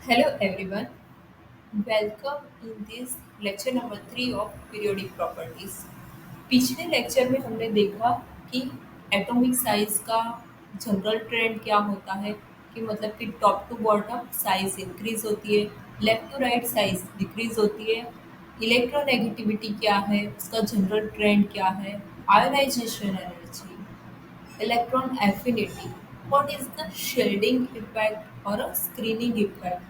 Hello everyone, welcome in this lecture number 3 of periodic properties. पिछले lecture में हमने देखा कि एटॉमिक साइज का जनरल ट्रेंड क्या होता है कि मतलब कि top to bottom size increase होती है, left to right size decrease होती है, इलेक्ट्रोनेगेटिविटी क्या है, उसका जनरल ट्रेंड क्या है, ionization energy, electron affinity, what is the shielding effect और a screening effect,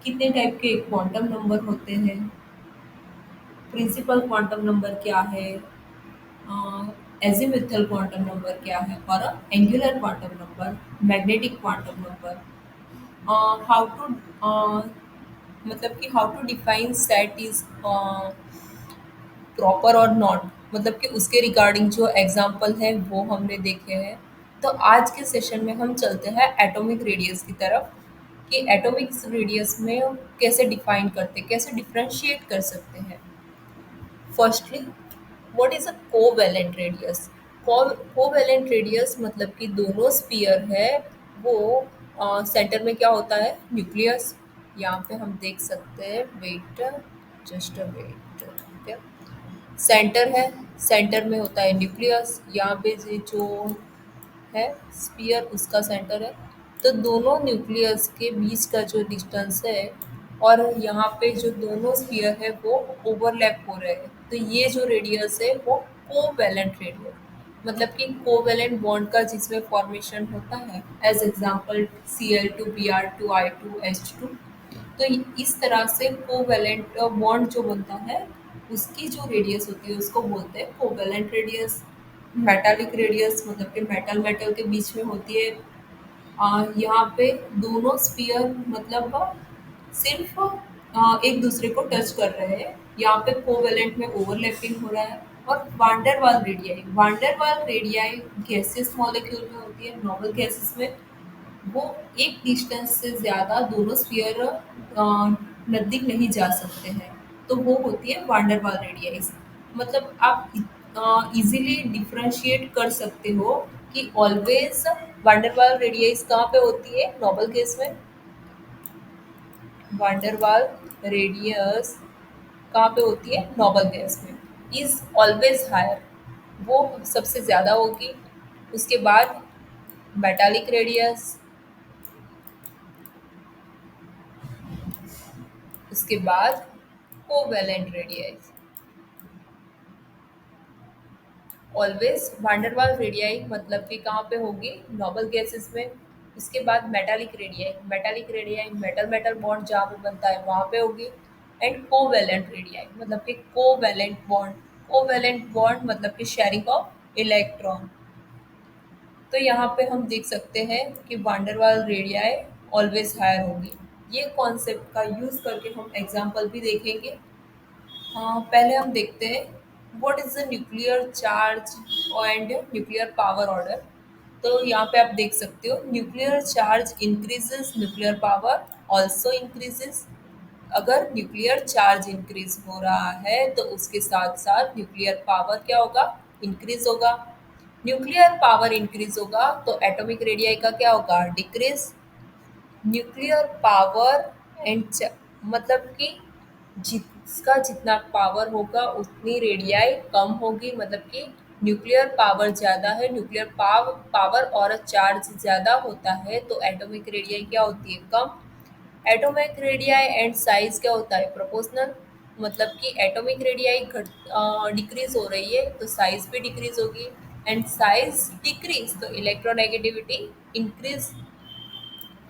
कितने टाइप के क्वांटम नंबर होते हैं, प्रिंसिपल क्वांटम नंबर क्या है, एजीमुथल क्वांटम नंबर क्या है और angular quantum number, magnetic quantum number, how to मतलब कि how to define set is proper और नॉट, मतलब कि उसके रिगार्डिंग जो एग्जाम्पल है वो हमने देखे हैं। तो आज के सेशन में हम चलते हैं एटॉमिक रेडियस की तरफ कि एटॉमिक रेडियस में हम कैसे डिफाइन करते हैं, कैसे डिफरेंशिएट कर सकते हैं। Firstly, what is a covalent radius? Covalent radius मतलब कि दोनों स्फीयर है वो सेंटर में क्या होता है, न्यूक्लियस। यहाँ पे हम देख सकते हैं, वेट, जस्ट वेट, ठीक है, सेंटर है, सेंटर में होता है न्यूक्लियस, यहाँ पे जो है स्फीयर उसका सेंटर है। तो दोनों न्यूक्लियस के बीच का जो डिस्टेंस है और यहाँ पे जो दोनों स्फीयर है वो ओवरलैप हो रहे हैं, तो ये जो रेडियस है वो कोवैलेंट रेडियस, मतलब कि कोवैलेंट बॉन्ड का जिसमें फॉर्मेशन होता है, as example Cl2 Br2 I2 H2। तो इस तरह से कोवैलेंट बॉन्ड जो बनता है उसकी जो रेडियस होती है उसको बोलते हैं कोवैलेंट रेडियस। मेटालिक रेडियस मतलब कि मेटल मेटल के बीच में होती है। यहाँ पे दोनों स्फीयर मतलब सिर्फ एक दूसरे को टच कर रहे हैं, यहाँ पे कोवेलेंट में ओवरलैपिंग हो रहा है। और वांडरवाल रेडियाई गैसेस मॉलिक्यूल में होती है, नॉर्मल गैसेस में वो एक डिस्टेंस से ज़्यादा दोनों स्फीयर नज़दीक नहीं जा सकते हैं, तो वो होती है वांडरवाल रेडियस। मतलब आप इजीली डिफरेंशिएट कर सकते हो कि ऑलवेज वांडरवाल रेडियस कहाँ पे होती है, नॉर्मल केस में वांडरवाल रेडियस कहाँ पे होती है, नॉर्मल गैस में, इज ऑलवेज हायर, वो सबसे ज़्यादा होगी। उसके बाद मेटालिक रेडियस, उसके बाद covalent radius, always van der Waal radii मतलब कि कहाँ पे होगी, नॉर्मल गैसेस में। उसके बाद metallic radii metal metal bond जहाँ पे बनता है वहाँ पे होगी। एंड कोवेलेंट रेडियाई मतलब कि कोवेलेंट बॉन्ड मतलब कि शेयरिंग ऑफ इलेक्ट्रॉन। तो यहाँ पे हम देख सकते हैं कि वांडरवाल रेडियाई ऑलवेज हायर होगी। ये कॉन्सेप्ट का यूज करके हम एग्जाम्पल भी देखेंगे। हाँ, पहले हम देखते हैं what is the nuclear charge and nuclear power order. तो यहाँ पे आप देख सकते हो, nuclear charge increases, nuclear power also increases. अगर न्यूक्लियर चार्ज इंक्रीज हो रहा है तो उसके साथ साथ न्यूक्लियर पावर क्या होगा, इंक्रीज होगा। न्यूक्लियर पावर इंक्रीज होगा तो एटॉमिक रेडियाई का क्या होगा, डिक्रीज। न्यूक्लियर पावर एंड मतलब कि जिसका जितना पावर होगा उतनी रेडियाई कम होगी, मतलब कि न्यूक्लियर पावर ज़्यादा है, न्यूक्लियर पावर और चार्ज ज़्यादा होता है तो एटॉमिक रेडियाई क्या होती है, कम। एटॉमिक रेडियाई एंड साइज क्या होता है, प्रोपोर्शनल, मतलब कि एटॉमिक रेडियाई घट डिक्रीज हो रही है तो साइज भी डिक्रीज होगी। एंड साइज डिक्रीज तो इलेक्ट्रोनेगेटिविटी इंक्रीज।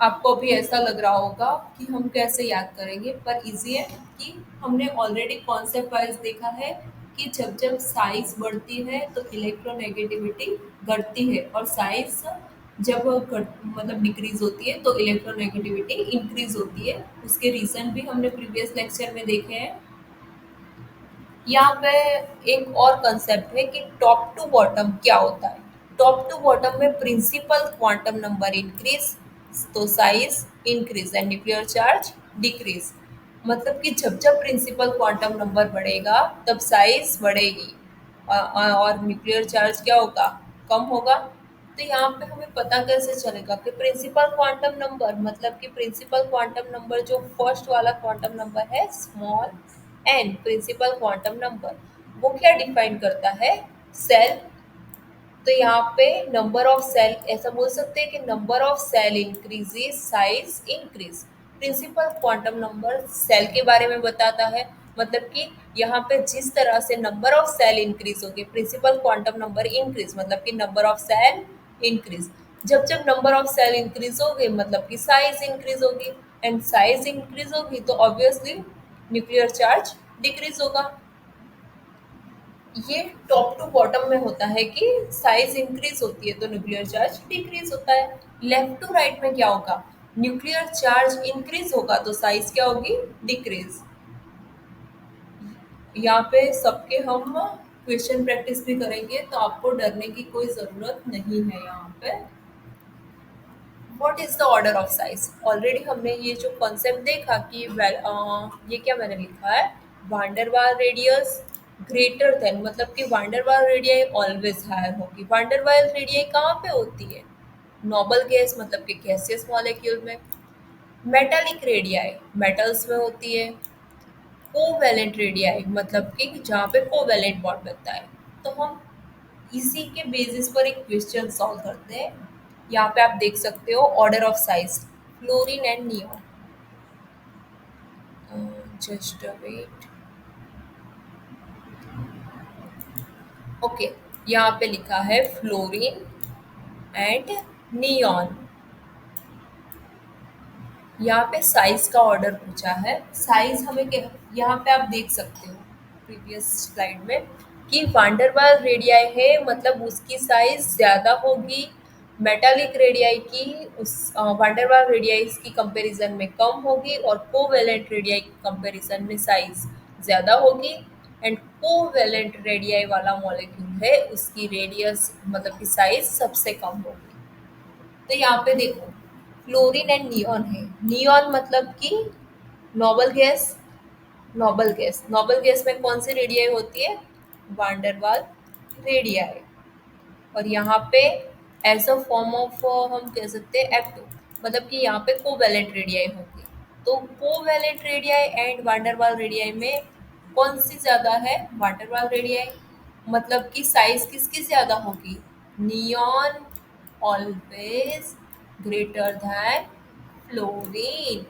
आपको अभी ऐसा लग रहा होगा कि हम कैसे याद करेंगे, पर इजी है कि हमने ऑलरेडी कॉन्सेप्ट वाइज देखा है कि जब जब साइज बढ़ती है तो इलेक्ट्रोनेगेटिविटी घटती है, और साइज जब मतलब डिक्रीज होती है तो इलेक्ट्रोनेगेटिविटी इंक्रीज होती है। उसके रीजन भी हमने प्रीवियस लेक्चर में देखे हैं। यहाँ पे एक और कंसेप्ट है कि टॉप टू बॉटम क्या होता है। टॉप टू बॉटम में प्रिंसिपल क्वांटम नंबर इंक्रीज तो size increase and nuclear charge decrease. मतलब कि जब जब प्रिंसिपल क्वांटम नंबर बढ़ेगा तब साइज बढ़ेगी और न्यूक्लियर चार्ज क्या होगा, कम होगा। तो यहाँ पे हमें पता कैसे चलेगा कि प्रिंसिपल क्वांटम नंबर मतलब कि प्रिंसिपल क्वांटम नंबर जो फर्स्ट वाला क्वांटम नंबर है small N principal quantum number वो क्या डिफाइन करता है सेल। तो यहाँ पे नंबर ऑफ सेल ऐसा बोल सकते हैं कि number of shell increases size increase. Principal quantum number shell के बारे में बताता है मतलब कि यहाँ पे जिस तरह से नंबर ऑफ सेल इंक्रीज होगी प्रिंसिपल क्वांटम नंबर इंक्रीज मतलब कि नंबर ऑफ सेल इंक्रीज। जब जब नंबर ऑफ सेल इंक्रीज होगी मतलब कि साइज इंक्रीज होगी एंड साइज इंक्रीज होगी तो ऑब्वियसली न्यूक्लियर चार्ज डिक्रीज होगा। ये टॉप टू बॉटम में होता है कि साइज इंक्रीज होती है तो न्यूक्लियर चार्ज डिक्रीज होता है। लेफ्ट टू राइट में क्या होगा न्यूक्लियर चार्ज इंक्रीज होगा तो साइज क्या होगी डिक्रीज। यहाँ पे सबके हम क्वेश्चन प्रैक्टिस भी करेंगे तो आपको डरने की कोई ज़रूरत नहीं है यहाँ पे। What is the order of size already हमने ये जो कॉन्सेप्ट देखा कि ये क्या मैंने लिखा है वांडरवाल रेडियस ग्रेटर देन मतलब कि वांडरवाल रेडियाई ऑलवेज हायर होगी। वांडरवाल रेडियाई कहाँ पे होती है नोबल गैस मतलब कि गैसियस मॉलिक्यूल में। मेटालिक रेडियाई मेटल्स में होती है। कोवैलेंट रेडियाई मतलब कि जहाँ पे कोवैलेंट बॉन्ड बनता है। तो हम इसी के बेसिस पर एक क्वेश्चन सॉल्व करते हैं। यहाँ पे आप देख सकते हो order of size fluorine and neon. Just wait. Okay यहाँ पे लिखा है फ्लोरीन एंड नियॉन। यहाँ पे साइज का ऑर्डर पूछा है साइज हमें यहाँ पे आप देख सकते हो प्रीवियस स्लाइड में कि वांडरवाल रेडियाई है मतलब उसकी साइज ज़्यादा होगी मेटालिक रेडियाई की उस वांडरवाल रेडियाई की कंपैरिजन में कम होगी और कोवेलेंट रेडियाई की कंपैरिजन में साइज ज़्यादा होगी। एंड कोवेलेंट रेडियाई वाला मॉलिक्यूल है उसकी रेडियस मतलब की साइज सबसे कम होगी। तो यहाँ पे देखो फ्लोरीन एंड नियॉन है। नियॉन मतलब कि नोबल गैस। नोबल गैस में कौन सी रेडियाई होती है वांडरवाल रेडियाई। और यहाँ पे एज अ फॉर्म ऑफ हम कह सकते हैं F2 मतलब कि यहाँ पे कोवैलेंट रेडियाई होगी। तो covalent radii and van der Waal radii में कौन सी ज़्यादा है वांडरवाल रेडियाई मतलब कि साइज किसकी ज़्यादा होगी neon always greater than fluorine.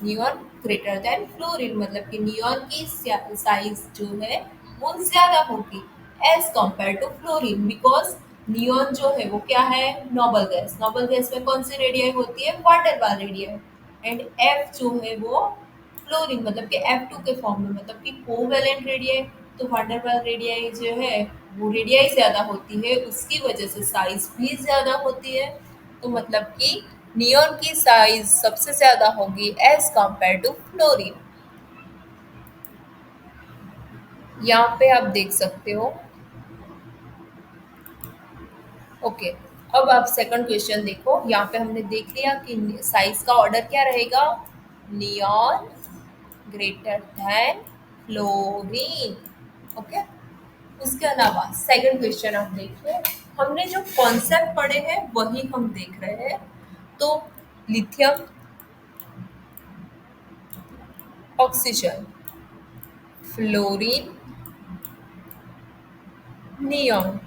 Neon greater than fluorine मतलब कि नियॉन की साइज जो है वो ज्यादा होगी as compare to fluorine because neon जो है वो क्या है नोबल गैस। नोबल गैस में कौन सी रेडियाई होती है वांडरवाल रेडियाई। एंड एफ जो है वो फ्लोरीन मतलब कि F2 के फॉर्म में मतलब कि कोवेलेंट रेडियाई। तो वांडरवाल रेडियाई जो है वो रेडियाई ज्यादा होती है उसकी वजह से साइज भी ज्यादा होती है। तो मतलब कि नियॉन की साइज सबसे ज्यादा होगी एज कंपेयर टू फ्लोरीन। यहाँ पे आप देख सकते हो। ओके अब आप सेकंड क्वेश्चन देखो। यहाँ पे हमने देख लिया कि साइज का ऑर्डर क्या रहेगा neon greater than fluorine. Okay उसके अलावा सेकंड क्वेश्चन आप देखिए। हमने जो कॉन्सेप्ट पढ़े हैं वही हम देख रहे हैं। तो लिथियम ऑक्सीजन फ्लोरीन नियॉन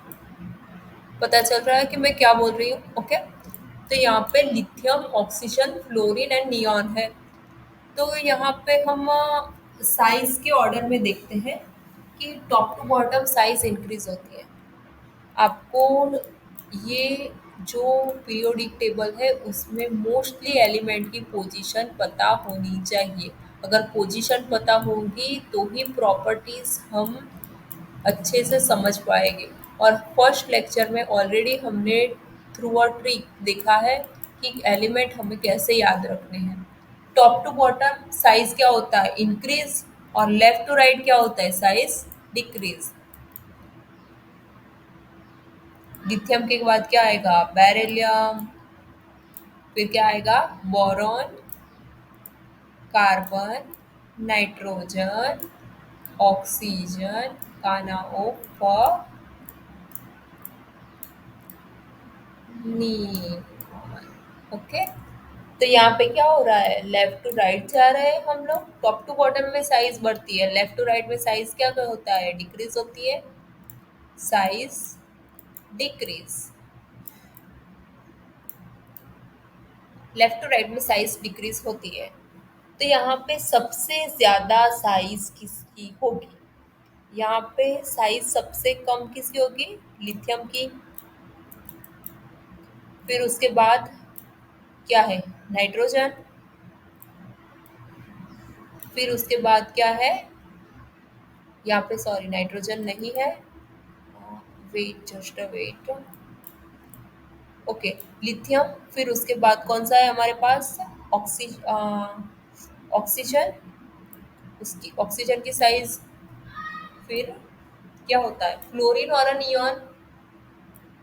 पता चल रहा है कि मैं क्या बोल रही हूँ। ओके तो यहाँ पे lithium oxygen fluorine and neon है। तो यहाँ पे हम साइज के ऑर्डर में देखते हैं कि top to bottom size increase होती है। आपको ये जो पीरियोडिक टेबल है उसमें मोस्टली एलिमेंट की पोजीशन पता होनी चाहिए। अगर पोजीशन पता होगी तो ही प्रॉपर्टीज हम अच्छे से समझ पाएंगे। और फर्स्ट लेक्चर में ऑलरेडी हमने थ्रू अ ट्रिक देखा है कि एलिमेंट हमें कैसे याद रखने हैं। टॉप टू बॉटम साइज क्या होता है इंक्रीज और लेफ्ट टू राइट क्या होता है साइज डिक्रीज। लिथियम के बाद क्या आएगा बेरिलियम फिर क्या आएगा बोरॉन कार्बन नाइट्रोजन ऑक्सीजन का नाम नी। ओके। तो यहाँ पे क्या हो रहा है, लेफ्ट टू राइट जा रहे हैं हम लोग, टॉप टू बॉटम में साइज बढ़ती है, लेफ्ट टू राइट में साइज क्या होता है, डिक्रीज होती है, size decrease. Left to right में साइज डिक्रीज होती है। तो यहाँ पे सबसे ज्यादा साइज किसकी होगी, यहाँ पे साइज सबसे कम किसकी होगी, लिथियम की। फिर उसके बाद क्या है, नाइट्रोजन। फिर उसके बाद क्या है, यहाँ पे सॉरी नाइट्रोजन नहीं है, wait just a wait, okay, lithium. फिर उसके बाद कौन सा है हमारे पास, ऑक्सी ऑक्सीजन, उसकी ऑक्सीजन की साइज। फिर क्या होता है, फ्लोरीन और नियॉन,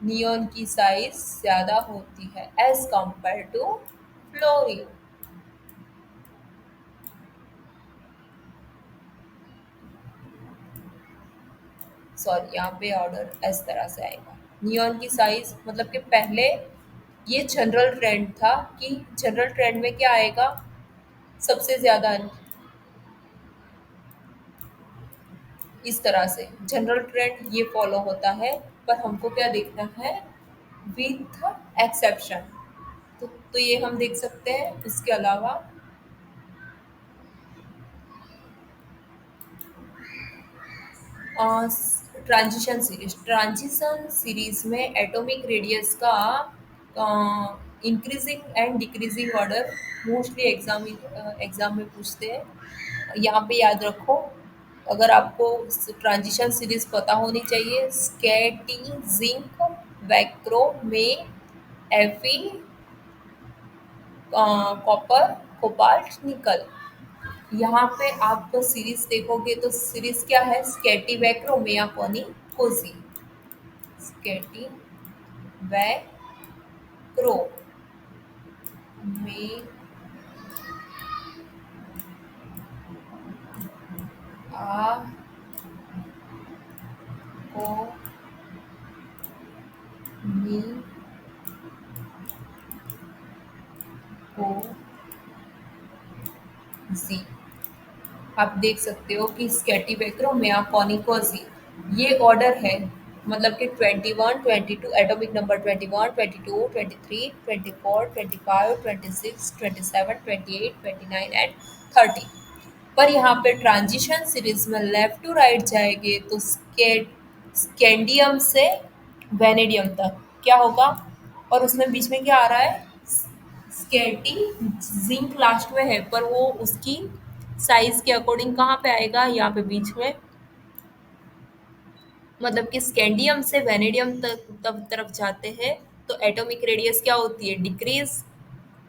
नियॉन की साइज ज्यादा होती है as compare to fluorine. Sorry यहाँ पे ऑर्डर इस तरह से आएगा, नियॉन की साइज मतलब कि पहले ये जनरल ट्रेंड था कि जनरल ट्रेंड में क्या आएगा, सबसे ज्यादा, इस तरह से जनरल ट्रेंड ये फॉलो होता है। पर हमको क्या देखना है, विथ एक्सेप्शन। तो ये हम देख सकते हैं, इसके अलावा ट्रांजिशन सीरीज में एटॉमिक रेडियस का increasing and decreasing order mostly exam में पूछते हैं। यहाँ पे याद रखो, अगर आपको ट्रांजिशन सीरीज पता होनी चाहिए, स्कैटी, जिंक, वैक्रो में, एफी, कॉपर, कोबाल्ट, निकल। यहाँ पे आप सीरीज देखोगे तो सीरीज क्या है, स्कैटी, वैक्रो, मेयाकोनी, कोजी। स्कैटी, वैक्रो, में, आ, को, मी, को, जी। आप देख सकते हो कि स्कैटिवेक्रो में कॉनिकोसी, ये ऑर्डर है, मतलब कि 21, 22, एटॉमिक नंबर 21, 22, 23, 24, 25, 26, 27, 28, 29 एंड 30। पर यहाँ पे ट्रांजिशन सीरीज में लेफ्ट टू राइट जाएंगे तो स्कैंडियम से वेनेडियम तक क्या होगा, और उसमें बीच में क्या आ रहा है, स्केटी, जिंक लास्ट में है, पर वो उसकी साइज के अकॉर्डिंग कहाँ पे आएगा, यहाँ पे बीच में। मतलब कि स्कैंडियम से वेनेडियम तक तब तरफ जाते हैं तो एटॉमिक रेडियस क्या होती है, decrease.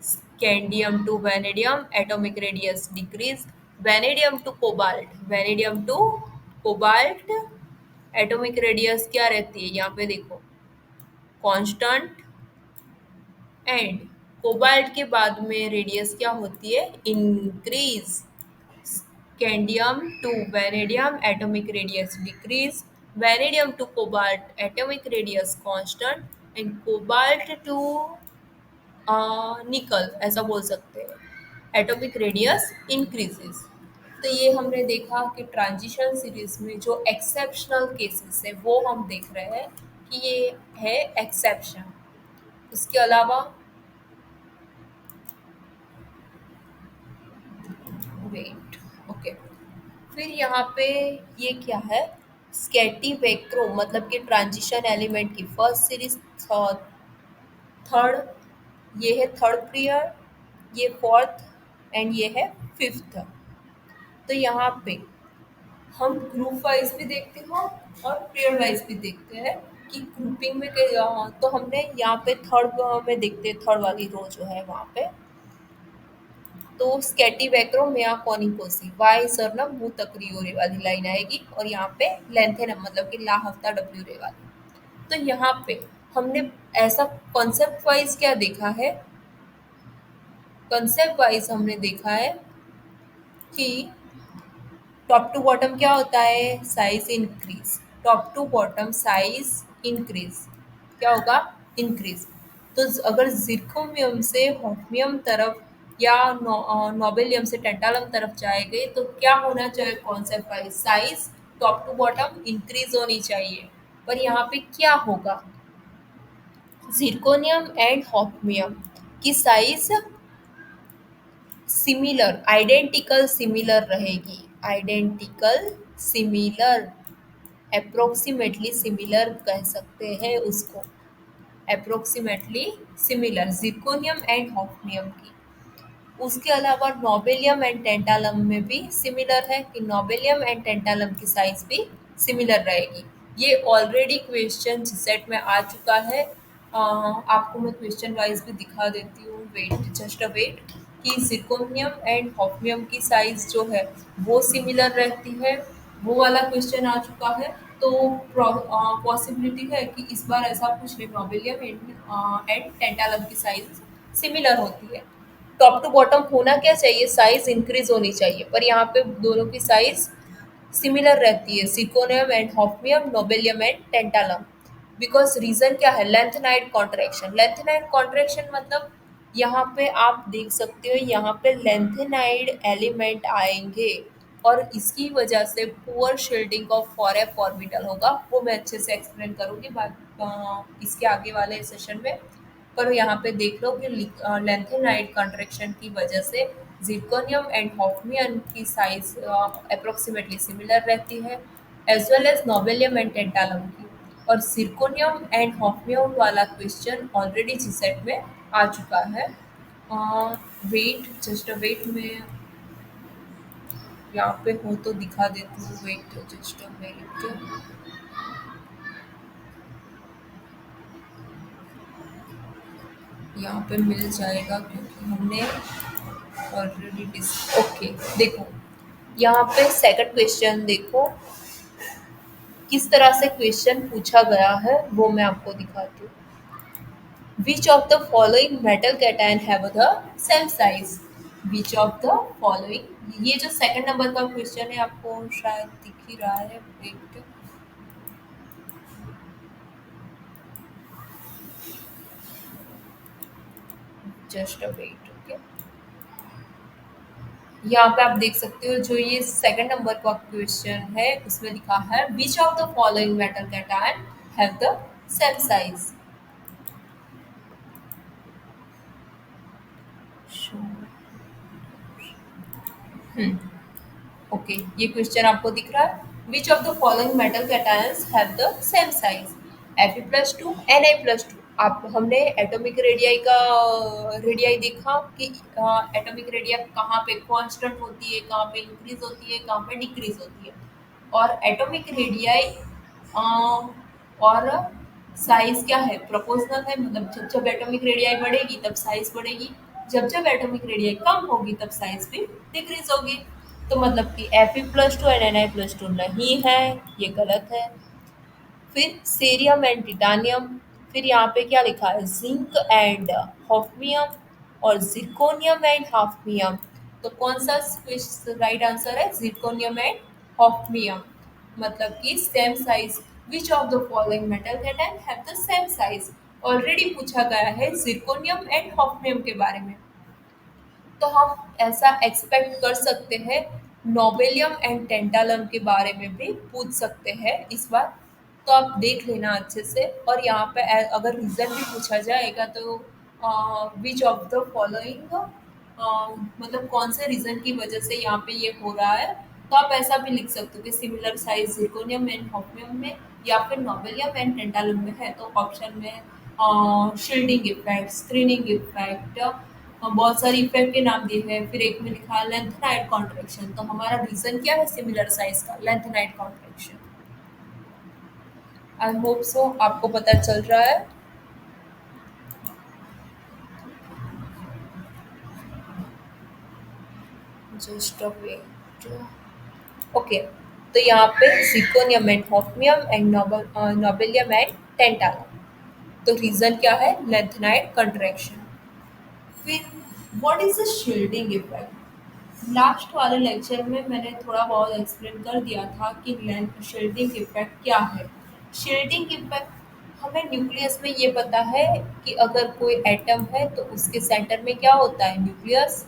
Scandium to vanadium atomic radius decrease, vanadium to cobalt, vanadium to cobalt atomic radius क्या रहती है, यहाँ पे देखो, कांस्टेंट। एंड कोबाल्ट के बाद में रेडियस क्या होती है, increase. Scandium to vanadium atomic radius decrease, vanadium to cobalt atomic radius constant, and cobalt to निकल ऐसा बोल सकते हैं, एटॉमिक रेडियस इंक्रीजेस। तो ये हमने देखा कि ट्रांजिशन सीरीज में जो एक्सेप्शनल केसेस है वो हम देख रहे हैं कि ये है एक्सेप्शन। उसके अलावा वेट, ओके, फिर यहाँ पे ये क्या है, स्कैटी वेक्रो मतलब कि ट्रांजिशन एलिमेंट की फर्स्ट सीरीज, थर्ड, ये है थर्ड पीरियड, ये फोर्थ, एंड ये है फिफ्थ। तो यहाँ पे हम ग्रुप वाइज भी देखते हैं और पीरियड वाइज भी देखते हैं कि ग्रुपिंग में तो हमने यहाँ पे थर्ड में देखते हैं, थर्ड वाली रो जो है वहाँ पे, तो स्केटी वैक्रो मेया कॉनिकोसी, वाई सरनम मुंह तकरी रे वाली लाइन आएगी, और यहाँ पे लेंथेनम मतलब कि ला हफ्ता डब्ल्यू रे वाली। तो यहाँ पे हमने ऐसा कॉन्सेप्ट वाइज क्या देखा है, कॉन्सेप्ट वाइज हमने देखा है कि टॉप टू बॉटम क्या होता है, size increase, top to bottom size increase क्या होगा, इंक्रीज। तो अगर जिरकोनियम से हॉफनियम तरफ या नोबेलियम से टेंटालम तरफ जाएंगे तो क्या होना चाहिए concept wise size top to bottom increase होनी चाहिए। पर यहाँ पे क्या होगा, जिरकोनियम एंड हॉफनियम की साइज सिमिलर आइडेंटिकल सिमिलर रहेगी, आइडेंटिकल सिमिलर, अप्रोक्सीमेटली सिमिलर कह सकते हैं उसको, approximately similar zirconium and hafnium की। उसके अलावा नोबेलियम एंड टेंटालम में भी सिमिलर है कि नोबेलियम एंड टेंटालम की साइज भी सिमिलर रहेगी। ये ऑलरेडी क्वेश्चन सेट में आ चुका है। आपको मैं क्वेश्चन वाइज भी दिखा देती हूँ, वेट जस्ट अ वेट, कि जिरकोनियम एंड हॉफनियम की साइज जो है वो सिमिलर रहती है। वो वाला क्वेश्चन आ चुका है। तो पॉसिबिलिटी है कि इस बार ऐसा कुछ नहीं, नोबेलियम एंड टेंटालम की साइज सिमिलर होती है। टॉप टू बॉटम होना क्या चाहिए, साइज इंक्रीज होनी चाहिए, पर यहाँ पे दोनों की साइज सिमिलर रहती है, zirconium and hafnium, nobelium and tantalum. Because reason क्या है, लेंथेनाइड कॉन्ट्रैक्शन। लेंथेनाइड कॉन्ट्रैक्शन मतलब यहाँ पे आप देख सकते हो, यहाँ पे लेंथेनाइड एलिमेंट आएंगे और इसकी वजह से पुअर शील्डिंग ऑफ फॉरेफ ऑर्बिटल होगा। वो मैं अच्छे से एक्सप्लेन करूँगी इसके आगे वाले सेशन में। पर यहाँ पे देख लो कि लेंथेनाइड कॉन्ट्रैक्शन की वजह से जिरकोनियम एंड हॉफनियम की साइज अप्रोक्सीमेटली सिमिलर रहती है, as well as nobelium and tantalum की। और सिरकोनियम एंड हॉफनियम वाला क्वेश्चन ऑलरेडी जीसेट में आ चुका है। वेट जस्ट वेट में यहाँ पे हो तो दिखा देती हूँ, वेट जस्ट वेट, यहाँ पे मिल जाएगा क्योंकि हमने ऑलरेडी डिस ओके। देखो यहाँ पे सेकंड क्वेश्चन देखो किस तरह से क्वेश्चन पूछा गया है, वो मैं आपको दिखाती हूँ। Which of the following metal cation have the same size, which of the following, ये जो सेकंड नंबर का क्वेश्चन है आपको शायद दिख ही रहा है, wait just a wait okay. यहाँ पे आप देख सकते हो जो ये सेकंड नंबर का क्वेश्चन है उसमें लिखा है which of the following metal cation have the same size. Okay, ये क्वेश्चन आपको दिख रहा है, which of the following metal cations have the same size, Fe+2 Na+2। आप हमने एटॉमिक रेडियाई का रेडियाई देखा कि एटॉमिक रेडिया कहाँ पे कांस्टेंट होती है, कहाँ पे इंक्रीज होती है, कहाँ पे डिक्रीज होती है। और एटॉमिक रेडियाई और साइज क्या है, प्रोपोर्शनल है, मतलब जब जब एटॉमिक रेडियाई बढ़ेगी तब साइज बढ़ेगी, जब जब एटॉमिक रेडियाई कम होगी तब साइज भी डिक्रीज होगी। तो मतलब कि Fe+2 एंड Na+2 नहीं है, ये गलत है। फिर सेरियम एंड टिटानियम, फिर यहाँ पे क्या लिखा है, जिंक एंड हॉफनियम और जिरकोनियम एंड हाफनियम। तो कौन सा राइट आंसर है, जिरकोनियम एंड हॉफनियम, मतलब कि same size. Which of the following metal cation have the same size, already पूछा गया है जिरकोनियम एंड हॉफनियम के बारे में। तो हम ऐसा एक्सपेक्ट कर सकते हैं नोबेलियम एंड टेंटालम के बारे में भी पूछ सकते हैं इस बार। तो आप देख लेना अच्छे से। और यहाँ पे अगर रीज़न भी पूछा जाएगा तो विच ऑफ द फॉलोइंग, मतलब कौन से रीज़न की वजह से यहाँ पे ये हो रहा है, तो आप ऐसा भी लिख सकते हो कि similar size zirconium and hafnium में या फिर नोबेलियम एंड टेंटालम में है, तो ऑप्शन में शील्डिंग इफेक्ट, स्क्रीनिंग इफेक्ट, बहुत सारी इफेक्ट के नाम दिए हैं। फिर एक में लिखा है लेंथेनाइड कॉन्ट्रैक्शन, तो हमारा रीजन क्या है, सिमिलर साइज का lanthanide contraction. I hope so आपको पता चल रहा है। Just a wait okay. तो यहाँ पे zirconium and hafnium and nobelium and tantalum, तो रीजन क्या है, लेंथेनाइड कॉन्ट्रैक्शन। फिर what is the shielding effect, last वाले लेक्चर में मैंने थोड़ा बहुत एक्सप्लेन कर दिया था कि शील्डिंग इफेक्ट क्या है। शील्डिंग इफेक्ट हमें न्यूक्लियस में ये पता है कि अगर कोई एटम है तो उसके सेंटर में क्या होता है, न्यूक्लियस।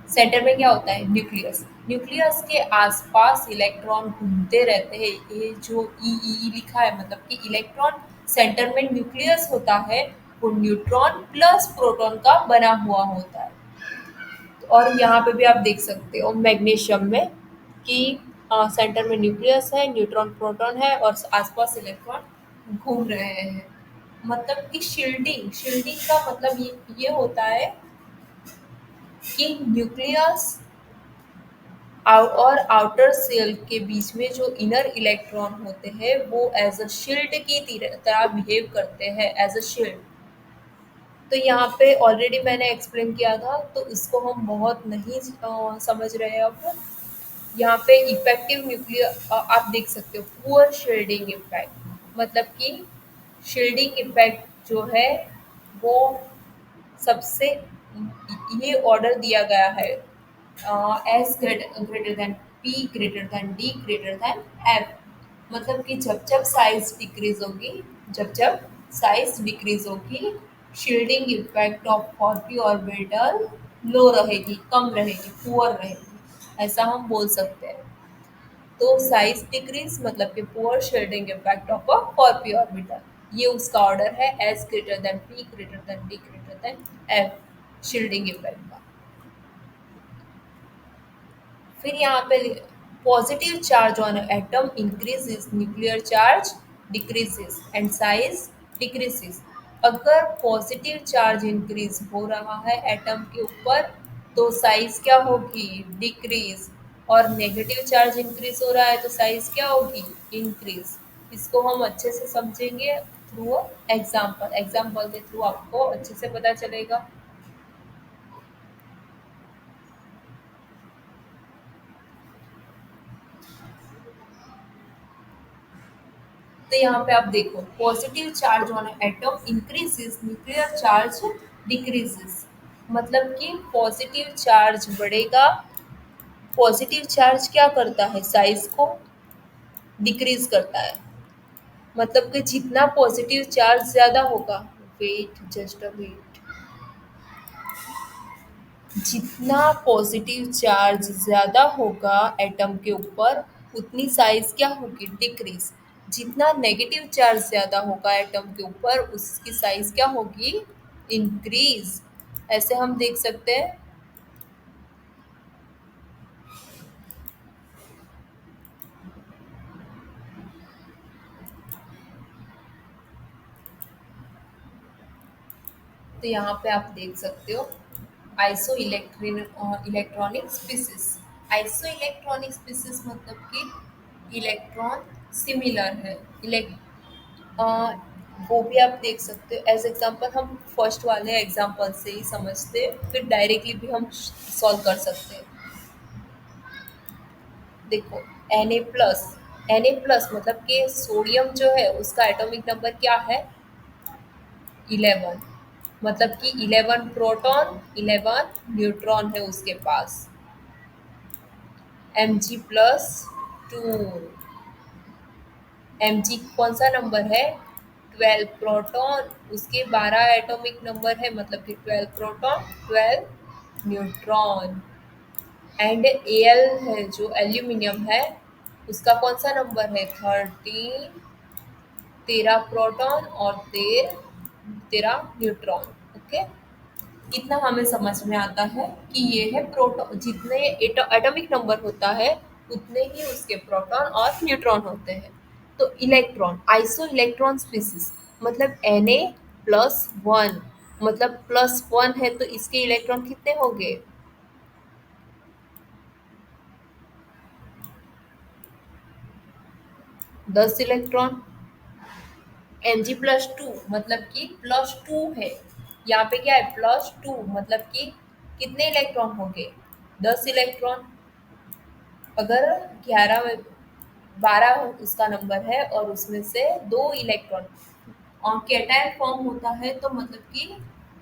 सेंटर में क्या होता है, न्यूक्लियस। न्यूक्लियस के आसपास इलेक्ट्रॉन घूमते रहते हैं। ये जो ई लिखा है मतलब कि इलेक्ट्रॉन सेंटर में न्यूक्लियस होता है, वो न्यूट्रॉन प्लस प्रोटॉन का बना हुआ होता है। और यहाँ पे भी आप देख सकते हो मैग्नीशियम में कि सेंटर में न्यूक्लियस है, न्यूट्रॉन प्रोटॉन है और आसपास इलेक्ट्रॉन घूम रहे हैं। मतलब कि शील्डिंग शील्डिंग का मतलब ये होता है कि न्यूक्लियस और आउटर सेल के बीच में जो इनर इलेक्ट्रॉन होते हैं वो एज अ शील्ड की तरह बिहेव करते हैं, एज अ शील्ड। तो यहाँ पे ऑलरेडी मैंने एक्सप्लेन किया था, तो इसको हम बहुत नहीं समझ रहे हैं अब। यहाँ पे इफेक्टिव न्यूक्लियर आप देख सकते हो, पुअर शील्डिंग इफेक्ट मतलब कि शील्डिंग इफेक्ट जो है वो सबसे, ये ऑर्डर दिया गया है S greater than P greater than D greater than F. मतलब कि जब जब साइज डिक्रीज होगी, जब जब साइज डिक्रीज होगी, शील्डिंग इफेक्ट ऑफ फॉर्पी ऑर्बिटल लो रहेगी, कम रहेगी, पुअर रहेगी, ऐसा हम बोल सकते हैं। तो साइज डिक्रीज मतलब कि poor shielding effect of a four p orbital, ये उसका ऑर्डर है S greater than P greater than D greater than F shielding effect का। फिर यहाँ पे positive charge on atom increases, nuclear charge decreases and size decreases. अगर positive charge increase हो रहा है एटम के ऊपर तो साइज क्या होगी, डिक्रीज। और नेगेटिव चार्ज इंक्रीज हो रहा है तो साइज क्या होगी, इंक्रीज। इसको हम अच्छे से समझेंगे थ्रू एग्जाम्पल, एग्जाम्पल के थ्रू आपको अच्छे से पता चलेगा। तो यहाँ पे आप देखो, positive charge on atom increases, nuclear charge decreases. मतलब कि पॉजिटिव चार्ज बढ़ेगा, पॉजिटिव चार्ज क्या करता है, साइज को डिक्रीज करता है। मतलब कि जितना पॉजिटिव चार्ज ज्यादा होगा, वेट जस्ट अ वेट, जितना पॉजिटिव चार्ज ज़्यादा होगा एटम के ऊपर उतनी साइज क्या होगी, डिक्रीज। जितना नेगेटिव चार्ज ज़्यादा होगा एटम के ऊपर उसकी साइज क्या होगी, इंक्रीज। ऐसे हम देख सकते हैं। तो यहाँ पे आप देख सकते हो iso electronic species. Iso electronic species मतलब कि इलेक्ट्रॉन सिमिलर है। अ, वो भी आप देख सकते हो। एज एग्जांपल हम फर्स्ट वाले एग्जांपल से ही समझते हैं, फिर डायरेक्टली भी हम सॉल्व कर सकते हैं। देखो, Na+, Na+ मतलब कि सोडियम जो है उसका एटॉमिक नंबर क्या है, 11। मतलब कि 11 प्रोटॉन 11 न्यूट्रॉन है उसके पास। Mg+2, Mg कौन सा नंबर है, 12 प्रोटॉन, उसके 12 एटॉमिक नंबर है, मतलब कि 12 प्रोटॉन 12 न्यूट्रॉन। एंड Al है जो एल्यूमिनियम है, उसका कौन सा नंबर है, 13, 13 प्रोटॉन और 13 न्यूट्रॉन। ओके, इतना हमें समझ में आता है कि ये है प्रोटॉन, जितने एटॉमिक नंबर होता है उतने ही उसके प्रोटॉन और न्यूट्रॉन होते हैं। तो इलेक्ट्रॉन, आइसो इलेक्ट्रॉन स्पीसीज मतलब Na+1, मतलब +1 है तो इसके इलेक्ट्रॉन कितने होंगे, 10 इलेक्ट्रॉन। Mg+2 मतलब कि +2 है, यहाँ पे क्या है, +2 मतलब कि कितने इलेक्ट्रॉन होंगे, 10 इलेक्ट्रॉन। अगर 11 में 12 उसका नंबर है और उसमें से 2 इलेक्ट्रॉन कैटायन फॉर्म होता है, तो मतलब कि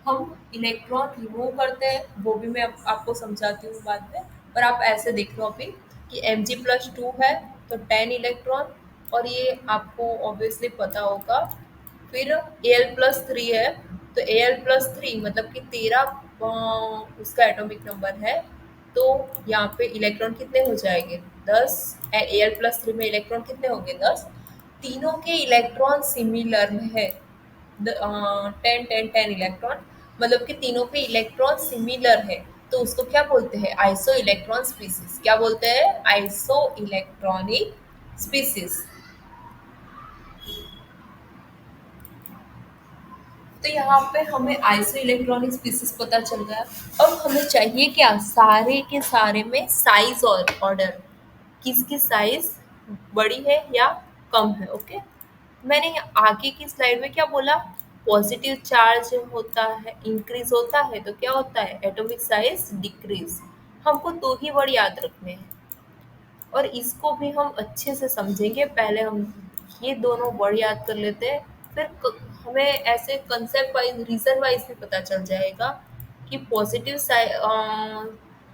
हम इलेक्ट्रॉन रिमूव करते हैं, वो भी मैं आपको समझाती हूँ बाद में। पर आप ऐसे देख लो अभी कि Mg+2 है तो 10 इलेक्ट्रॉन। और ये आपको ऑब्वियसली पता होगा फिर Al+3 है, तो Al+3 मतलब कि 13 उसका एटॉमिक नंबर है। तो यहाँ पे इलेक्ट्रॉन कितने हो जाएंगे? 10। Al+3 में इलेक्ट्रॉन कितने होंगे? 10। तीनों के इलेक्ट्रॉन सिमिलर है, 10 10 10 इलेक्ट्रॉन, मतलब कि तीनों के इलेक्ट्रॉन सिमिलर है। तो उसको क्या बोलते हैं? Iso electron species. क्या बोलते हैं? Iso electronic species. तो यहाँ पे हमें आइसो इलेक्ट्रॉनिक स्पीसीज पता चल गया। अब हमें चाहिए क्या? सारे के सारे में साइज और ऑर्डर, किसकी साइज बड़ी है या कम है। ओके, मैंने आगे की स्लाइड में क्या बोला? पॉजिटिव चार्ज होता है, इंक्रीज होता है तो क्या होता है? Atomic size decrease. हमको दो ही वर्ड याद रखने हैं और इसको भी हम अच्छे से समझेंगे। पहले हम ये दोनों वर्ड याद कर लेते हैं, फिर हमें ऐसे कंसेप्ट वाइज, रीजन वाइज भी पता चल जाएगा कि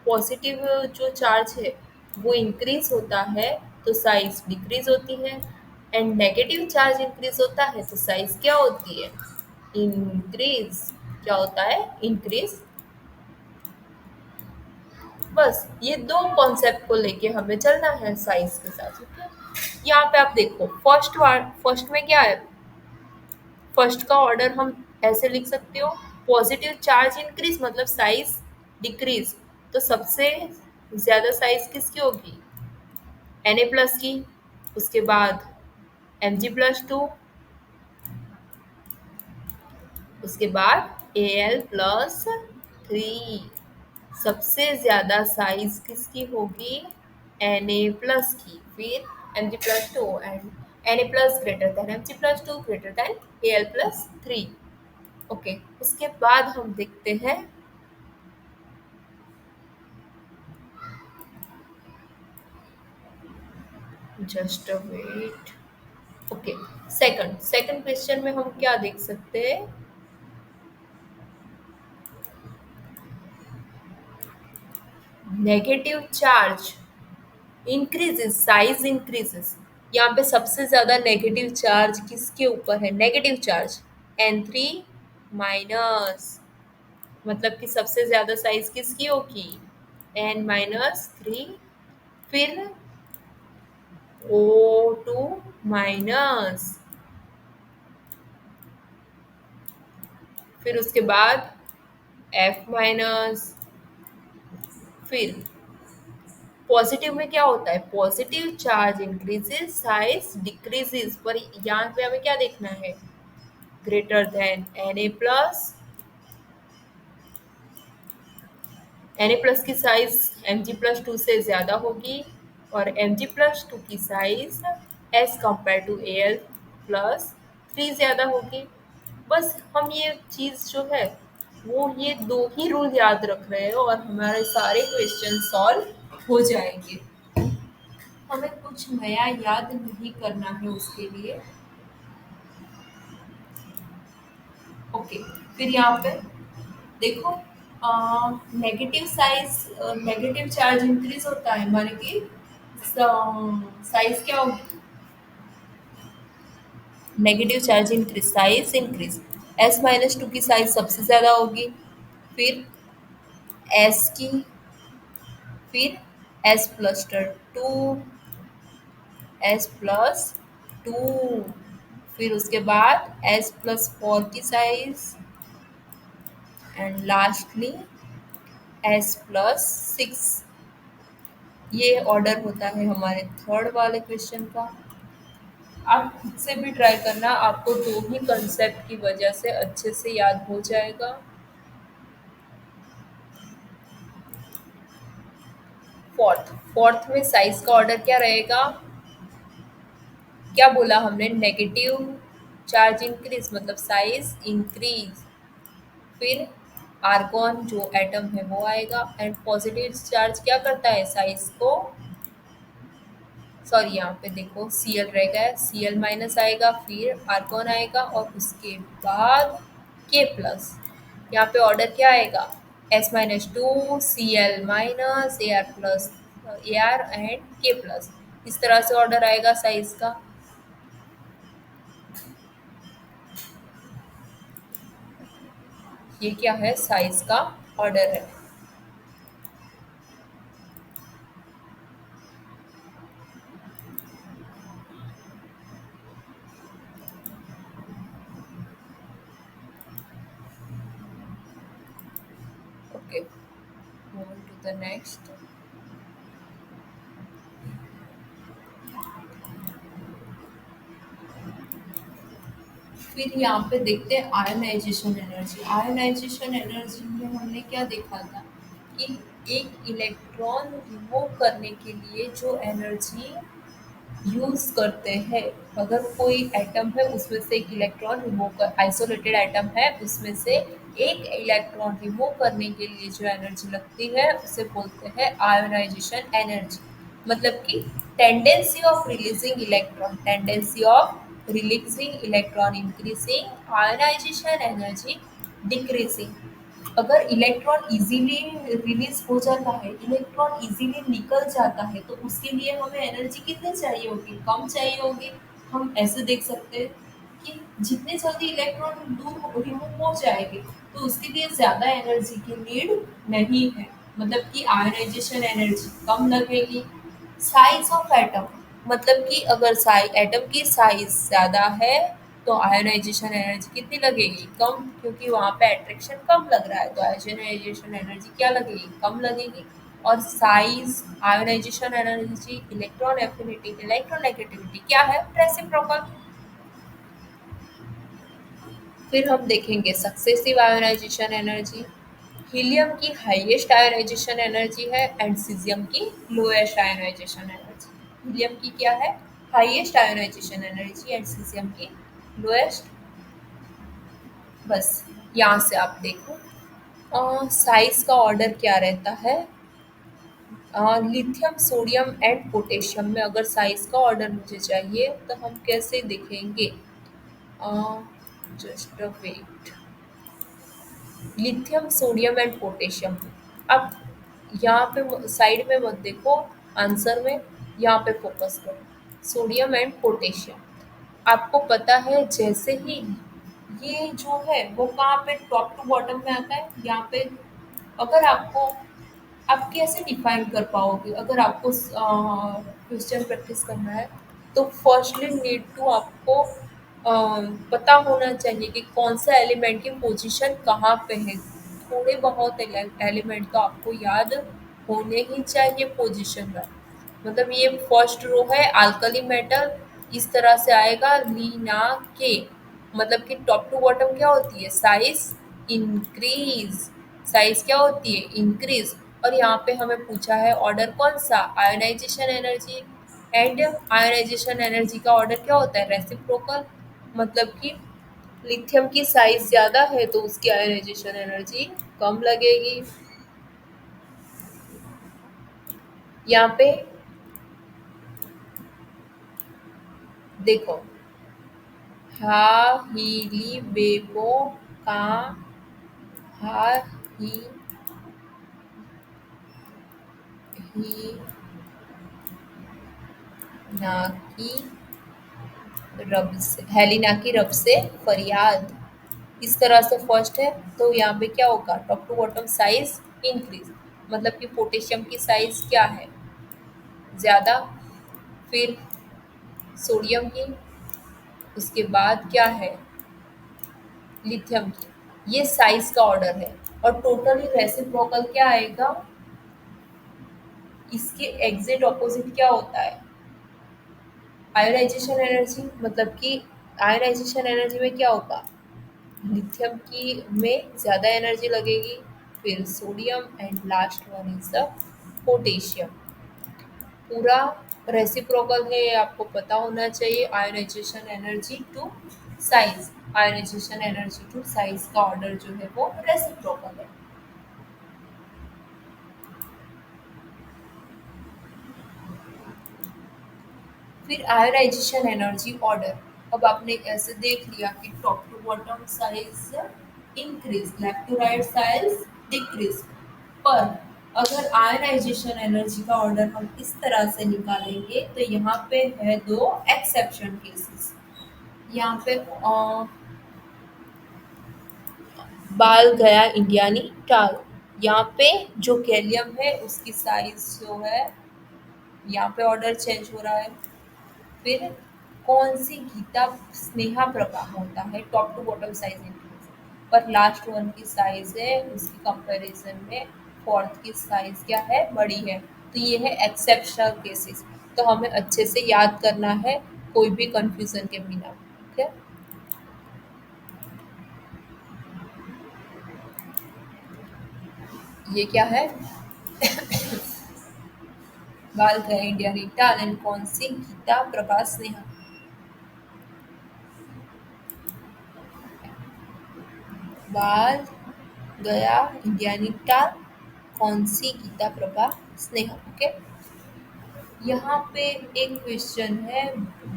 पॉजिटिव जो चार्ज है वो इंक्रीज होता है तो साइज डिक्रीज होती है, एंड नेगेटिव चार्ज इंक्रीज होता है तो साइज क्या होती है? इंक्रीज। क्या होता है? इंक्रीज। बस ये दो कॉन्सेप्ट को लेके हमें चलना है साइंस के साथ। ओके, यहाँ पे आप देखो, फर्स्ट में क्या है? फर्स्ट का ऑर्डर हम ऐसे लिख सकते हो, पॉजिटिव चार्ज इंक्रीज मतलब साइज डिक्रीज। तो सबसे ज्यादा साइज किसकी होगी? Na+ की। उसके बाद Mg+2, उसके बाद Al+3। सबसे ज्यादा साइज किसकी होगी? Na+ की। फिर Mg+2 and Na+ greater than Mg+2 greater than Al+3। Okay, उसके बाद हम देखते हैं, just wait. Okay, second second question में हम क्या देख सकते हैं? Negative charge increases, size increases. यहाँ पे सबसे ज्यादा नेगेटिव चार्ज किसके ऊपर है? नेगेटिव चार्ज N3-, मतलब कि सबसे ज्यादा साइज किसकी होगी? N-3। फिर O2-, फिर उसके बाद F-। फिर पॉजिटिव में क्या होता है? Positive charge increases, size decreases. पर यहाँ पे हमें क्या देखना है? Greater than Na+। Na+ की साइज Mg+2 से ज्यादा होगी और Mg+2 की size as compare to Al+3 ज्यादा होगी। बस हम ये चीज जो है वो ये दो ही रूल याद रख रहे हैं और हमारे सारे क्वेश्चन सॉल्व हो जाएंगे। हमें कुछ नया याद नहीं करना है उसके लिए। ओके, फिर यहाँ पे देखो, negative size, negative charge increase होता है माने कि साइज क्या होगी? Negative charge increase, size increase. S-2 की साइज सबसे ज्यादा होगी, फिर S की, फिर S+2, S+2, फिर उसके बाद S+4 की साइज, एंड लास्टली S+6। ये ऑर्डर होता है हमारे थर्ड वाले क्वेश्चन का। आप खुद से भी ट्राई करना, आपको दो ही कंसेप्ट की वजह से अच्छे से याद हो जाएगा। फोर्थ फोर्थ में साइज का ऑर्डर क्या रहेगा? क्या बोला हमने? नेगेटिव चार्ज इंक्रीज मतलब साइज इंक्रीज। फिर आर्गॉन जो एटम है वो आएगा, एंड पॉजिटिव चार्ज क्या करता है? साइज को, सॉरी यहाँ पे देखो Cl रह गया है, Cl- आएगा, फिर आर्गॉन आएगा और उसके बाद K+। यहाँ पे ऑर्डर क्या आएगा? S-2, Cl-, Ar and K+। इस तरह से ऑर्डर आएगा साइज का। ये क्या है, साइज का ऑर्डर है। Okay, move to the next. फिर यहाँ पे देखते हैं आयनाइजेशन एनर्जी। आयनाइजेशन एनर्जी में हमने क्या देखा था कि एक इलेक्ट्रॉन रिमूव करने के लिए जो एनर्जी यूज करते हैं, अगर कोई एटम है उसमें से एक इलेक्ट्रॉन रिमूव कर, आइसोलेटेड एटम है उसमें से एक इलेक्ट्रॉन रिमूव करने के लिए जो एनर्जी लगती है उसे बोलते हैं आयोनाइजेशन एनर्जी। मतलब कि tendency of releasing electron increasing, ionization energy decreasing. अगर इलेक्ट्रॉन इजीली रिलीज हो जाता है, इलेक्ट्रॉन इजीली निकल जाता है, तो उसके लिए हमें एनर्जी कितनी चाहिए होगी, कम चाहिए होगी। हम ऐसे देख सकते हैं कि जितने जल्दी इलेक्ट्रॉन दूर रिमूव हो जाएंगे तो उसके लिए ज्यादा एनर्जी की नीड नहीं है, मतलब कि आयोनाइजेशन एनर्जी कम लगेगी। साइज ऑफ एटम, मतलब कि अगर एटम की साइज ज़्यादा है तो आयोनाइजेशन एनर्जी कितनी लगेगी, कम, क्योंकि वहाँ पे अट्रैक्शन कम लग रहा है तो आयोनाइजेशन एनर्जी क्या लगेगी, कम लगेगी। और size, ionization energy, electron affinity, electronegativity क्या है, रेसिप्रोकल। फिर हम देखेंगे सक्सेसिव आयोनाइजेशन एनर्जी। हीलियम की हाईएस्ट आयोनाइजेशन एनर्जी है एंड सीजियम की लोएस्ट आयोनाइजेशन एनर्जी। हीलियम की क्या है, highest ionization energy and cesium की लोएस्ट। बस यहाँ से आप देखो साइज का ऑर्डर क्या रहता है। लिथियम, सोडियम एंड पोटेशियम में अगर साइज का ऑर्डर मुझे चाहिए तो हम कैसे देखेंगे, just wait. Lithium, sodium and potassium. अब यहाँ पे साइड में मत देखो, आंसर में यहाँ पे फोकस करो। सोडियम एंड पोटेशियम, आपको पता है जैसे ही ये जो है वो कहाँ पे टॉप टू बॉटम में आता है, यहाँ पे। अगर आपको, आप कैसे डिफाइन कर पाओगे, अगर आपको क्वेश्चन प्रैक्टिस करना है तो फर्स्टली नीड टू आपको पता होना चाहिए कि कौन सा एलिमेंट की पोजीशन कहाँ पे है। थोड़े बहुत एलिमेंट तो आपको याद होने ही चाहिए पोजीशन का। मतलब ये फर्स्ट रो है अल्कली मेटल, इस तरह से आएगा लीना के। मतलब कि टॉप टू बॉटम क्या होती है, साइज इंक्रीज, साइज क्या होती है, इंक्रीज। और यहाँ पे हमें पूछा है ऑर्डर कौन सा, ionization energy. And ionization energy का ऑर्डर क्या होता है, रेसिप्रोकल। मतलब कि लिथियम की साइज ज्यादा है तो उसकी आयोनाइजेशन एनर्जी कम लगेगी। यहाँ पे देखो, हा हीली बेबो का, हा ही ही ना की रब से, हेलिना की रब से फरियाद, इस तरह से फर्स्ट है। तो यहाँ पे क्या होगा, top to bottom size increase. मतलब कि पोटेशियम की साइज क्या है, ज़्यादा। फिर सोडियम की, उसके बाद क्या है, लिथियम की। ये साइज का ऑर्डर है। और टोटली रेसिप्रोकल क्या आएगा, इसके एग्जैक्ट ऑपोजिट क्या होता है, आयोनाइजेशन एनर्जी। मतलब कि आयोनाइजेशन एनर्जी में क्या होगा, लिथियम की में ज़्यादा एनर्जी लगेगी, फिर sodium and last one is the potassium. पूरा रेसिप्रोकल है, ये आपको पता होना चाहिए। Ionization energy to size, ionization energy to size का ऑर्डर जो है वो रेसिप्रोकल है। फिर आयोनाइजेशन एनर्जी ऑर्डर। अब आपने ऐसे देख लिया कि top to bottom size increase, left to right size decrease. पर अगर आयनाइजेशन एनर्जी का ऑर्डर हम इस तरह से निकालेंगे तो यहाँ पे है दो एक्सेप्शन केसेस। यहाँ पे बाल गया इंडियानी टाल। यहाँ पे जो गैलियम है उसकी साइज जो है, यहाँ पे ऑर्डर चेंज हो रहा है। फिर कौन सी गीता स्नेहा प्रभा होता है top to bottom size increase, पर लास्ट वन की साइज है उसकी कंपैरिजन में फोर्थ की साइज क्या है, बड़ी है। तो ये है एक्सेप्शनल केसेस। तो हमें अच्छे से याद करना है, कोई भी कंफ्यूजन के बिना। ठीक है, ये क्या है, बाल गए इंडिया रीटा एंड कौन सी गीता प्रभा स्नेहा। बाल गया इंडिया रीटा, कौन सी गीता प्रभा स्नेहा। ओके, यहाँ पे एक क्वेश्चन है,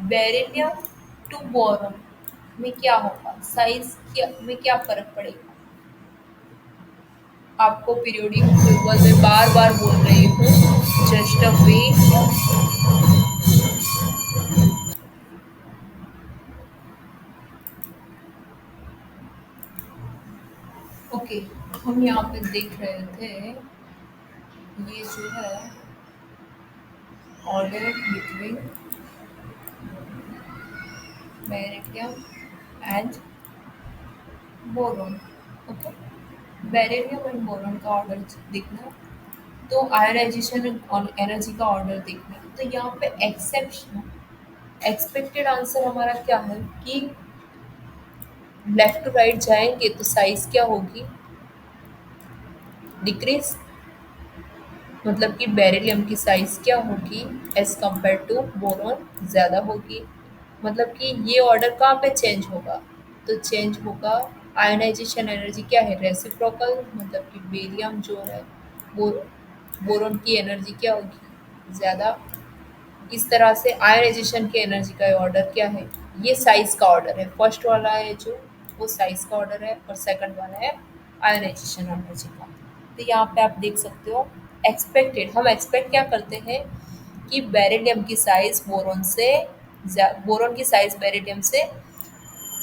बेरिलियम टू बोरॉन में क्या होगा, साइज क्या में क्या फर्क पड़ेगा। आपको पीरियोडिक टेबल में बार बार बोल रही हूँ, जस्ट अ वेट। ओके, हम यहाँ पे देख रहे थे, ये जो है order between beryllium and boron. Okay, beryllium and boron का ऑर्डर देखना, तो आयोनाइजेशन और एनर्जी का ऑर्डर देखना। तो यहाँ पे एक्सेप्शन, एक्सपेक्टेड आंसर हमारा क्या है कि लेफ्ट टू राइट जाएंगे तो साइज क्या होगी, डिक्रीज। मतलब कि बेरिलियम की साइज क्या होगी एज कंपेयर टू बोरॉन, ज़्यादा होगी। मतलब कि ये ऑर्डर कहाँ पे चेंज होगा, तो चेंज होगा, आयोनाइजेशन एनर्जी क्या है, रेसिप्रोकल। मतलब कि बेरियम जो है, बोर बोरॉन की एनर्जी क्या होगी, ज़्यादा। इस तरह से आयोनाइजेशन की एनर्जी का ऑर्डर क्या है, ये साइज का ऑर्डर है। फर्स्ट वाला है जो, वो साइज का ऑर्डर है, और सेकंड वाला है आयोनाइजेशन एनर्जी का। तो यहाँ पे आप देख सकते हो, एक्सपेक्टेड, हम एक्सपेक्ट क्या करते हैं कि बेरिलियम की साइज बोरॉन से, बोरॉन की साइज बेरिलियम से,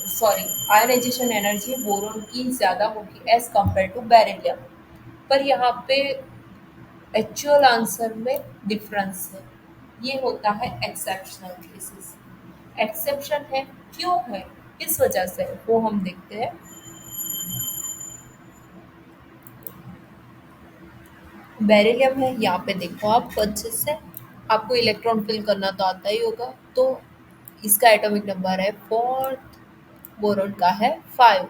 सॉरी, आयोनाइजेशन एनर्जी बोरॉन की ज़्यादा होगी एज कंपेयर टू बेरिलियम। पर यहाँ पे एक्चुअल आंसर में डिफरेंस है। ये होता है एक्सेप्शनल केसेस। एक्सेप्शन है, क्यों है, किस वजह से है, वो हम देखते हैं। बेरिलियम है, यहाँ पे देखो आप अच्छे से, आपको इलेक्ट्रॉन फिल करना तो आता ही होगा। तो इसका एटॉमिक नंबर है फोर्थ, बोरॉन का है 5।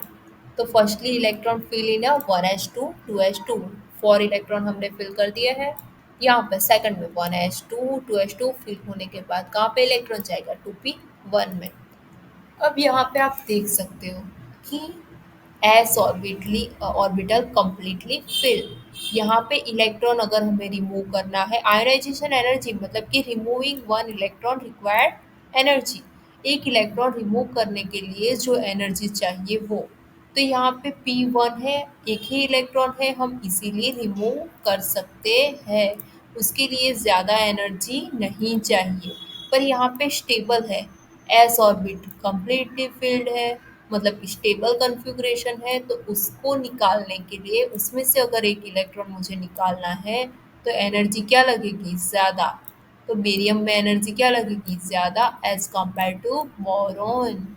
तो firstly electron fill in 1s2 2s2, 4 electron हमने फिल कर दिए हैं। यहाँ पे सेकंड में 1s2 2s2 फिल होने के बाद कहाँ पे इलेक्ट्रॉन जाएगा, 2p1 में। अब यहाँ पे आप देख सकते हो कि एस ऑर्बिटली ऑर्बिटल कंप्लीटली फिल। यहाँ पे इलेक्ट्रॉन अगर हमें रिमूव करना है, आयोनाइजेशन एनर्जी मतलब कि removing one electron required energy, एक इलेक्ट्रॉन रिमूव करने के लिए जो एनर्जी चाहिए वो। तो यहाँ पे P1 है, एक ही इलेक्ट्रॉन है, हम इसीलिए रिमूव कर सकते हैं, उसके लिए ज़्यादा एनर्जी नहीं चाहिए। पर यहाँ पे स्टेबल है, एस ऑर्बिट कंप्लीटली फिल्ड है, मतलब स्टेबल कॉन्फ़िगरेशन है। तो उसको निकालने के लिए, उसमें से अगर एक इलेक्ट्रॉन मुझे निकालना है, तो एनर्जी क्या लगेगी, ज़्यादा। तो बेरियम में एनर्जी क्या लगेगी, ज़्यादा एज कंपेयर टू बोरॉन।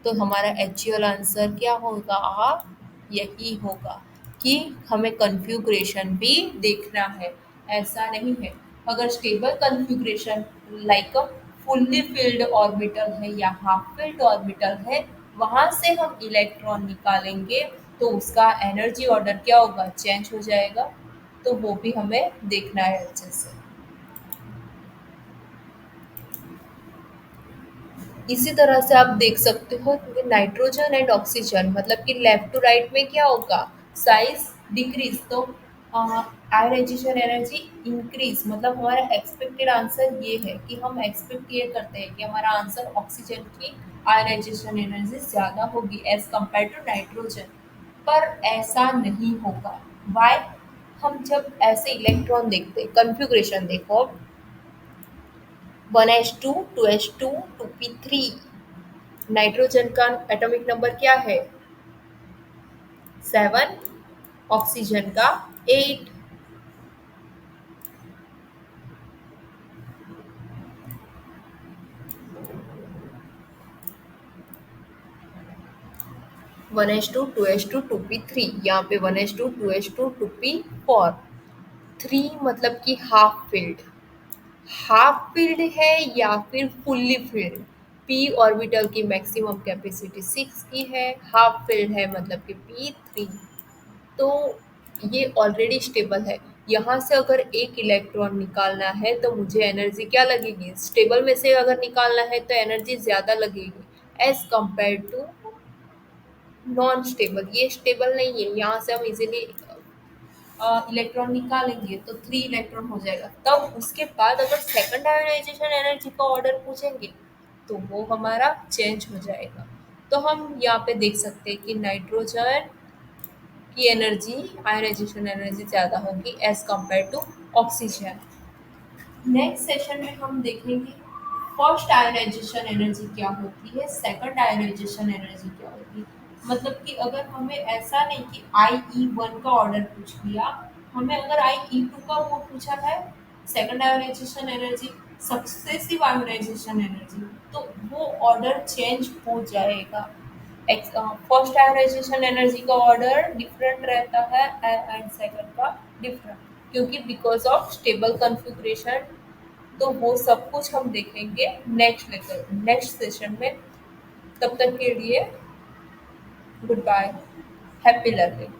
तो हमारा एक्चुअल आंसर क्या होगा, यही होगा कि हमें कॉन्फ़िगरेशन भी देखना है। ऐसा नहीं है, अगर stable configuration like a fully filled orbital है या हाफ फिल्ड ऑर्बिटल है, वहाँ से हम इलेक्ट्रॉन निकालेंगे, तो उसका एनर्जी ऑर्डर क्या होगा, चेंज हो जाएगा। तो वो भी हमें देखना है अच्छे से। इसी तरह से आप देख सकते हो कि नाइट्रोजन एंड ऑक्सीजन, मतलब कि लेफ्ट टू राइट में क्या होगा, साइज डिक्रीज। तो आयोनाइजेशन एनर्जी इंक्रीज। मतलब हमारा एक्सपेक्टेड आंसर ये है कि हम एक्सपेक्ट ये करते हैं कि हमारा आंसर ऑक्सीजन की आयोनाइजेशन एनर्जी ज़्यादा होगी एज कंपेयर टू नाइट्रोजन। पर ऐसा नहीं होगा। वाई, हम जब ऐसे इलेक्ट्रॉन देखते हैं, कन्फिग्रेशन देखो, 1s2 2s2 2p3, नाइट्रोजन का एटॉमिक नंबर क्या है, 7, ऑक्सीजन का 8। 1s2 2s2 2p3, यहाँ पे 1s2 2s2 2p4। 3 मतलब कि हाफ फिल्ड, हाफ फिल्ड है या फिर फुल्ली फिल्ड। पी ऑर्बिटल की मैक्सिमम कैपेसिटी 6 की है, हाफ फिल्ड है मतलब कि p3। तो ये ऑलरेडी स्टेबल है। यहाँ से अगर एक इलेक्ट्रॉन निकालना है तो मुझे एनर्जी क्या लगेगी, स्टेबल में से अगर निकालना है तो एनर्जी ज़्यादा लगेगी as compare to non stable. ये स्टेबल नहीं है, यहाँ से हम इजीली इलेक्ट्रॉन निकालेंगे तो 3 इलेक्ट्रॉन हो जाएगा। तब उसके बाद अगर सेकंड आयोनाइजेशन एनर्जी का ऑर्डर पूछेंगे तो वो हमारा चेंज हो जाएगा। तो हम यहाँ पे देख सकते हैं कि नाइट्रोजन की एनर्जी, आयोनाइजेशन एनर्जी ज़्यादा होगी as compare to oxygen. Next session में हम देखेंगे फर्स्ट आयोनाइजेशन एनर्जी क्या होती है, सेकंड आयोनाइजेशन एनर्जी क्या होती है। मतलब कि अगर हमें ऐसा नहीं कि IE1 का ऑर्डर पूछ लिया, हमें अगर IE2 का वो पूछा है second ionization energy, successive ionization energy, तो वो ऑर्डर चेंज हो जाएगा। फर्स्ट आयोनाइजेशन एनर्जी का ऑर्डर डिफरेंट रहता है एंड सेकंड का डिफरेंट, क्योंकि बिकॉज ऑफ स्टेबल कॉन्फ़िगरेशन। तो वो सब कुछ हम देखेंगे नेक्स्ट लेक्चर, नेक्स्ट सेशन में। तब तक के लिए गुड बाय, हैप्पी लर्निंग।